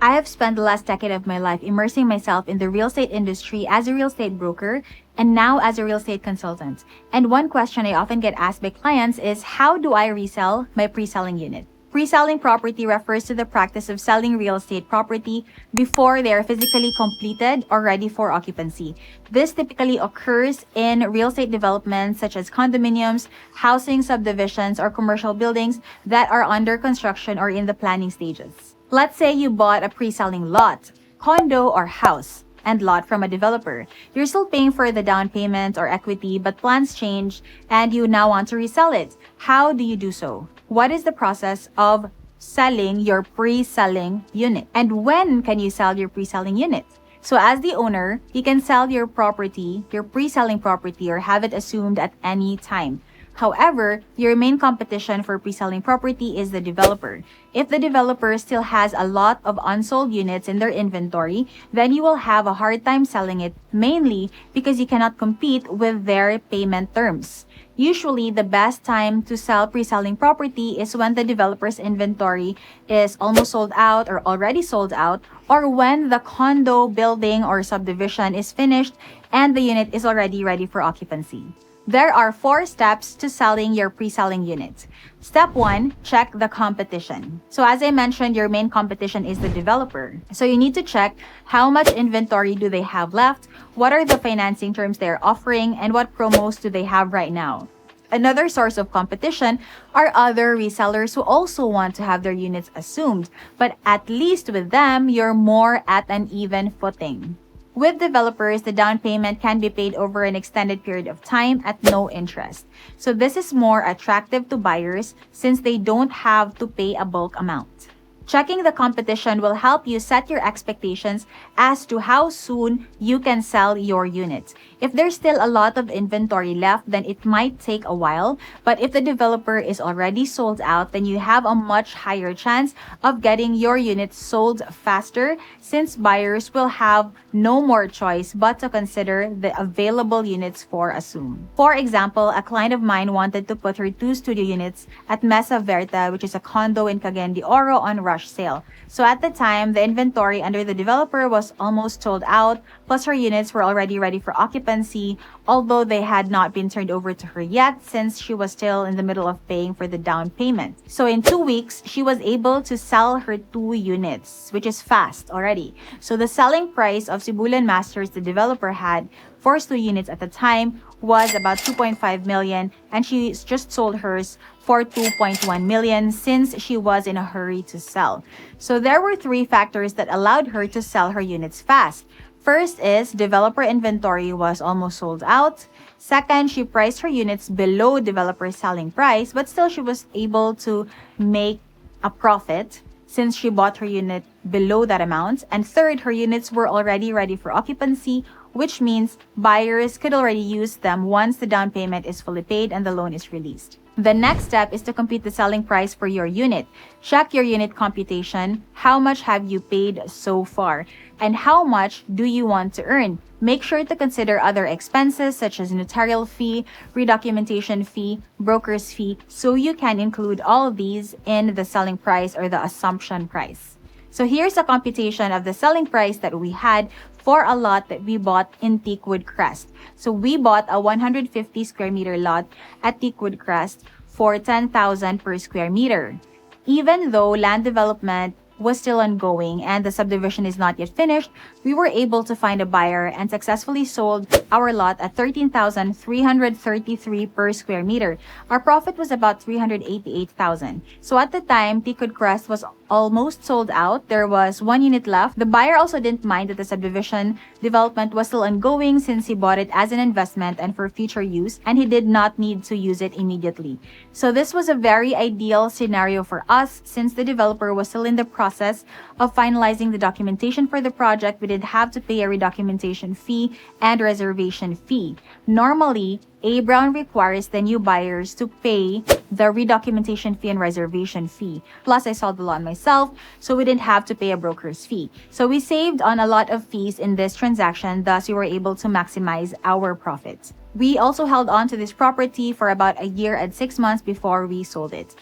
I have spent the last decade of my life immersing myself in the real estate industry as a real estate broker and now as a real estate consultant. And one question I often get asked by clients is, how do I resell my pre-selling unit? Pre-selling property refers to the practice of selling real estate property before they are physically completed or ready for occupancy. This typically occurs in real estate developments such as condominiums, housing subdivisions, or commercial buildings that are under construction or in the planning stages. Let's say you bought a pre-selling lot, condo, or house and lot from a developer. You're still paying for the down payment or equity, but plans change and you now want to resell it. How do you do so? What is the process of selling your pre-selling unit? And when can you sell your pre-selling unit? So as the owner, you can sell your property, your pre-selling property, or have it assumed at any time. However, your main competition for pre-selling property is the developer. If the developer still has a lot of unsold units in their inventory, then you will have a hard time selling it, mainly because you cannot compete with their payment terms. Usually, the best time to sell pre-selling property is when the developer's inventory is almost sold out or already sold out, or when the condo, building, or subdivision is finished and the unit is already ready for occupancy. There are 4 steps to selling your pre-selling unit. Step 1, check the competition. So as I mentioned, your main competition is the developer. So you need to check how much inventory do they have left, what are the financing terms they're offering, and what promos do they have right now. Another source of competition are other resellers who also want to have their units assumed, but at least with them, you're more at an even footing. With developers, the down payment can be paid over an extended period of time at no interest. So this is more attractive to buyers since they don't have to pay a bulk amount. Checking the competition will help you set your expectations as to how soon you can sell your units. If there's still a lot of inventory left, then it might take a while. But if the developer is already sold out, then you have a much higher chance of getting your units sold faster since buyers will have no more choice but to consider the available units for assume. For example, a client of mine wanted to put her 2 studio units at Mesa Verde, which is a condo in Cagayan de Oro, on rush sale. So at the time, the inventory under the developer was almost sold out, plus her units were already ready for occupancy, although they had not been turned over to her yet since she was still in the middle of paying for the down payment. So in 2 weeks, she was able to sell her 2 units, which is fast already. So the selling price of Sibulan Masters the developer had for 2 units at the time was about 2.5 million, and she just sold hers for 2.1 million since she was in a hurry to sell. So there were 3 factors that allowed her to sell her units fast. First is developer inventory was almost sold out. Second, she priced her units below developer selling price, but still she was able to make a profit since she bought her unit below that amount. And third, her units were already ready for occupancy, which means buyers could already use them once the down payment is fully paid and the loan is released. The next step is to compute the selling price for your unit. Check your unit computation. How much have you paid so far? And how much do you want to earn? Make sure to consider other expenses such as notarial fee, redocumentation fee, broker's fee, so you can include all of these in the selling price or the assumption price. So here's a computation of the selling price that we had for a lot that we bought in Teakwood Crest. So we bought a 150 square meter lot at Teakwood Crest for 10,000 per square meter. Even though land development was still ongoing and the subdivision is not yet finished, we were able to find a buyer and successfully sold our lot at 13,333 per square meter. Our profit was about 388,000. So at the time, Teakwood Crest was almost sold out. There was 1 unit left. The buyer also didn't mind that the subdivision development was still ongoing since he bought it as an investment and for future use, and he did not need to use it immediately. So this was a very ideal scenario for us since the developer was still in the process of finalizing the documentation for the project. We did have to pay a redocumentation fee and reservation fee. Normally, A. Brown requires the new buyers to pay the redocumentation fee and reservation fee. Plus, I sold the lot myself, so we didn't have to pay a broker's fee. So we saved on a lot of fees in this transaction, thus we were able to maximize our profits. We also held on to this property for about a year and 6 months before we sold it.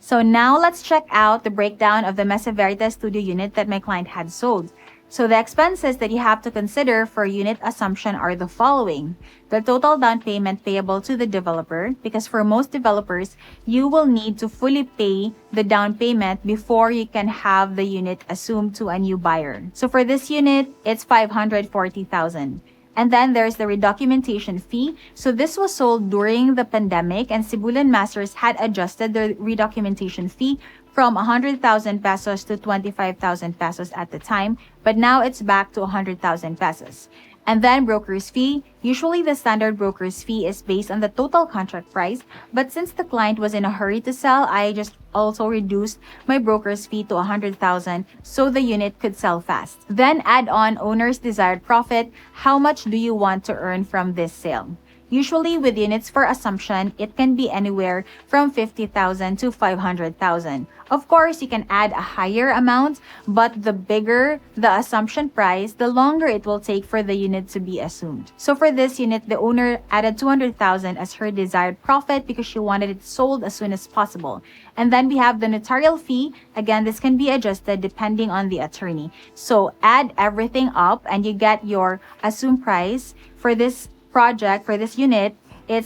So now let's check out the breakdown of the Mesa Verita Studio unit that my client had sold. So the expenses that you have to consider for unit assumption are the following. The total down payment payable to the developer, because for most developers, you will need to fully pay the down payment before you can have the unit assumed to a new buyer. So for this unit, it's 540,000. And then there's the redocumentation fee. So this was sold during the pandemic, and Cebulan Masters had adjusted the redocumentation fee from 100,000 pesos to 25,000 pesos at the time, but now it's back to 100,000 pesos. And then broker's fee. Usually the standard broker's fee is based on the total contract price, but since the client was in a hurry to sell, I just also reduced my broker's fee to 100,000 so the unit could sell fast. Then add on owner's desired profit. How much do you want to earn from this sale? Usually with units for assumption, it can be anywhere from 50,000 to 500,000. Of course, you can add a higher amount, but the bigger the assumption price, the longer it will take for the unit to be assumed. So for this unit, the owner added 200,000 as her desired profit because she wanted it sold as soon as possible. And then we have the notarial fee. Again, this can be adjusted depending on the attorney. So add everything up and you get your assumed price for this project. For this unit, it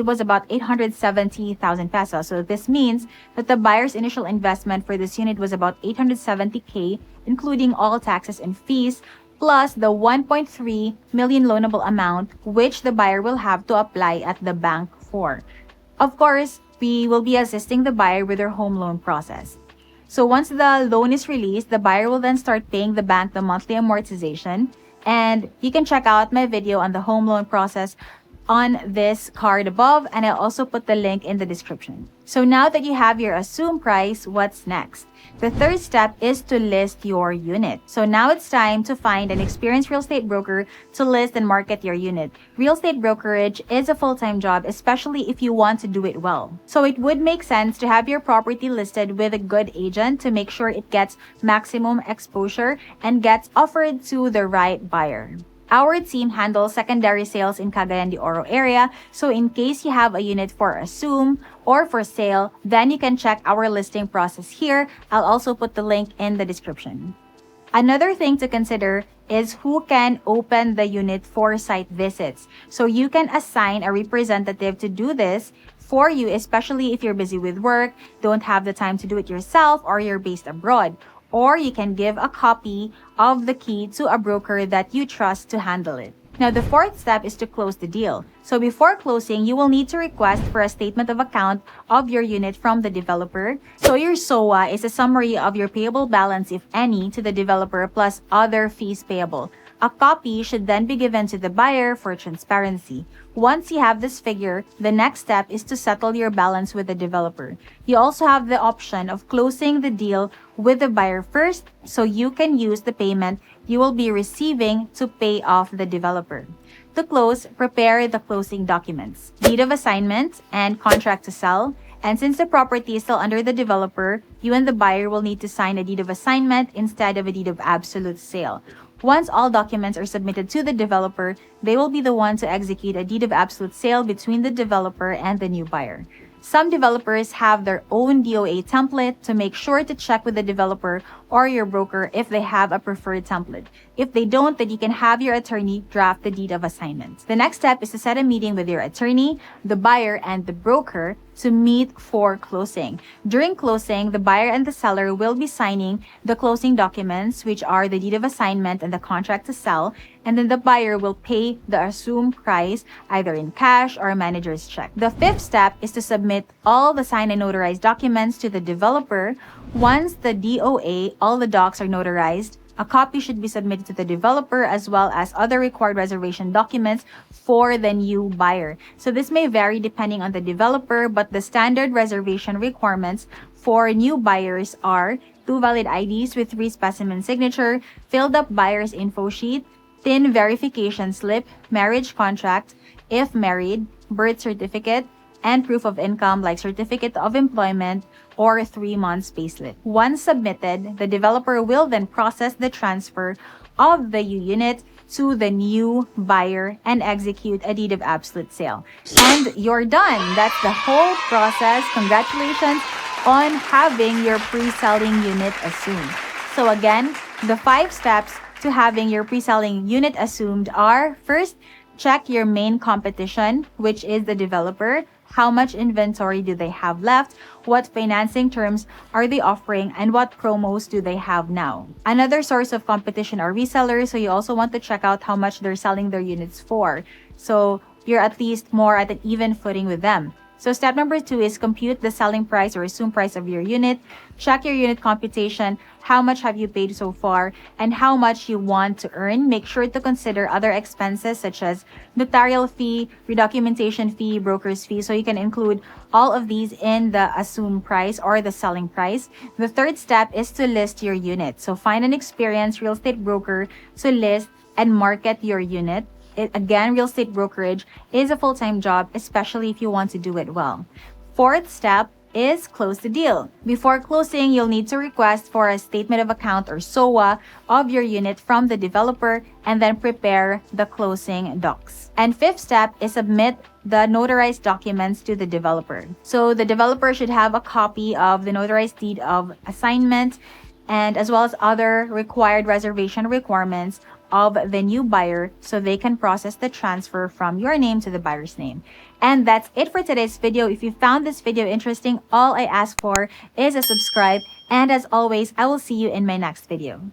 was about 870,000 pesos. So this means that the buyer's initial investment for this unit was about 870K, including all taxes and fees, plus the 1.3 million loanable amount, which the buyer will have to apply at the bank for. Of course, we will be assisting the buyer with their home loan process. So once the loan is released, the buyer will then start paying the bank the monthly amortization. And you can check out my video on the home loan process on this card above, and I'll also put the link in the description. So now that you have your assumed price, what's next? The third step is to list your unit. So now it's time to find an experienced real estate broker to list and market your unit. Real estate brokerage is a full-time job, especially if you want to do it well. So it would make sense to have your property listed with a good agent to make sure it gets maximum exposure and gets offered to the right buyer. Our team handles secondary sales in Cagayan de Oro area, so in case you have a unit for assume or for sale, then you can check our listing process here. I'll also put the link in the description. Another thing to consider is who can open the unit for site visits. So you can assign a representative to do this for you, especially if you're busy with work, don't have the time to do it yourself, or you're based abroad. Or you can give a copy of the key to a broker that you trust to handle it. Now, the fourth step is to close the deal. So before closing, you will need to request for a statement of account of your unit from the developer. So your SOA is a summary of your payable balance, if any, to the developer plus other fees payable. A copy should then be given to the buyer for transparency. Once you have this figure, the next step is to settle your balance with the developer. You also have the option of closing the deal with the buyer first, so you can use the payment you will be receiving to pay off the developer. To close, prepare the closing documents, deed of assignment, and contract to sell. And since the property is still under the developer, you and the buyer will need to sign a deed of assignment instead of a deed of absolute sale. Once all documents are submitted to the developer, they will be the one to execute a deed of absolute sale between the developer and the new buyer. Some developers have their own DOA template, to make sure to check with the developer or your broker if they have a preferred template. If they don't, then you can have your attorney draft the deed of assignment. The next step is to set a meeting with your attorney, the buyer, and the broker to meet for closing. During closing, the buyer and the seller will be signing the closing documents, which are the deed of assignment and the contract to sell, and then the buyer will pay the assumed price either in cash or a manager's check. The fifth step is to submit all the signed and notarized documents to the developer. Once the DOA, all the docs are notarized, a copy should be submitted to the developer as well as other required reservation documents for the new buyer. So this may vary depending on the developer, but the standard reservation requirements for new buyers are 2 valid IDs with 3 specimen signature, filled up buyer's info sheet, TIN verification slip, marriage contract, if married, birth certificate, and proof of income like certificate of employment or 3 months payslip. Once submitted, the developer will then process the transfer of the unit to the new buyer and execute a deed of absolute sale. And you're done. That's the whole process. Congratulations on having your pre-selling unit assumed. So again, the 5 steps to having your pre-selling unit assumed are: first, check your main competition, which is the developer. How much inventory do they have left? What financing terms are they offering? And what promos do they have now? Another source of competition are resellers. So you also want to check out how much they're selling their units for. So you're at least more at an even footing with them. So step number 2 is compute the selling price or assumed price of your unit. Check your unit computation. How much have you paid so far and how much you want to earn. Make sure to consider other expenses such as notarial fee, redocumentation fee, broker's fee. So you can include all of these in the assumed price or the selling price. The third step is to list your unit. So find an experienced real estate broker to list and market your unit. Again, real estate brokerage is a full-time job, especially if you want to do it well. Fourth step is close the deal. Before closing, you'll need to request for a statement of account or SOA of your unit from the developer and then prepare the closing docs. And fifth step is submit the notarized documents to the developer. So the developer should have a copy of the notarized deed of assignment and as well as other required reservation requirements of the new buyer so they can process the transfer from your name to the buyer's name. And that's it for today's video. If you found this video interesting, all I ask for is a subscribe. And as always, I will see you in my next video.